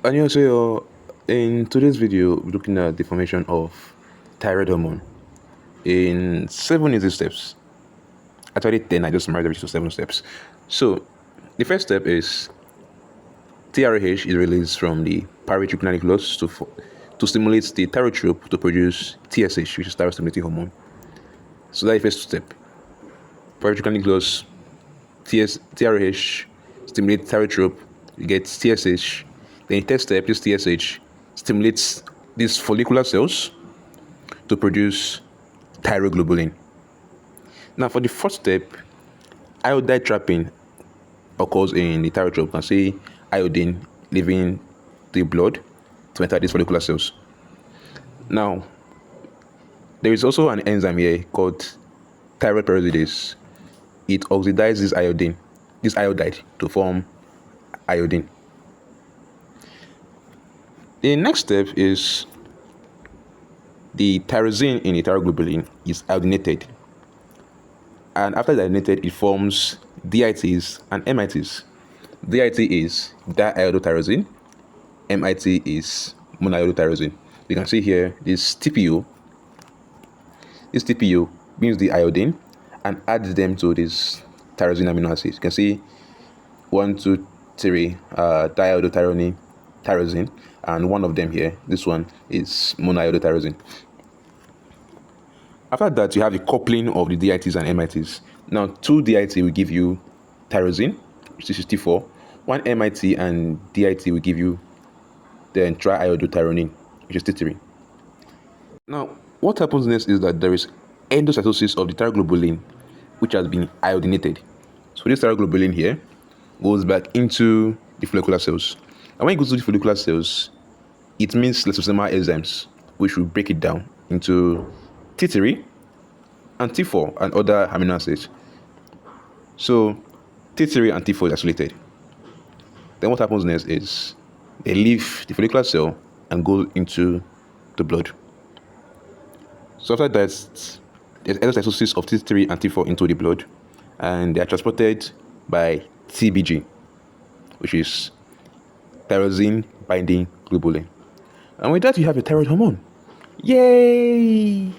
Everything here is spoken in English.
안녕하세요. In today's video, we're looking at the formation of thyroid hormone in 7 easy steps. Actually, 10. I just summarized it to 7 steps. So, the first step is TRH is released from the paratrichinal nucleus to stimulate the thyrotrope to produce TSH, which is thyroid stimulating hormone. So that's the first step. Paratrichinal nucleus, TRH stimulate thyrotrope, you get TSH. Then the third step, this TSH stimulates these follicular cells to produce thyroglobulin. Now, for the fourth step, iodide trapping occurs in the thyrotrope. You can see iodine leaving the blood to enter these follicular cells. Now, there is also an enzyme here called thyroid peroxidase. It oxidizes this iodide to form iodine. The next step is the tyrosine in the thyroglobulin is iodinated. And after iodinated, it forms DITs and MITs. DIT is diiodotyrosine, MIT is monoiodotyrosine. You can see here this TPO. This TPO brings the iodine and adds them to this tyrosine amino acids. You can see 1, 2, 3 tyrosine, and one of them here, this one is monoiodotyrosine. After that, you have the coupling of the DITs and MITs. Now, 2 DIT will give you tyrosine, which is T4. 1 MIT and DIT will give you then triiodotyrosine, which is T3. Now, what happens next is that there is endocytosis of the thyroglobulin, which has been iodinated. So this thyroglobulin here goes back into the follicular cells. And when it goes to the follicular cells, it means lysosomal enzymes, which will break it down into T3 and T4 and other amino acids. So T3 and T4 is isolated. Then what happens next is they leave the follicular cell and go into the blood. So after that, there's endocytosis of T3 and T4 into the blood, and they are transported by TBG, which is tyrosine binding globulin. And with that, you have a thyroid hormone. Yay!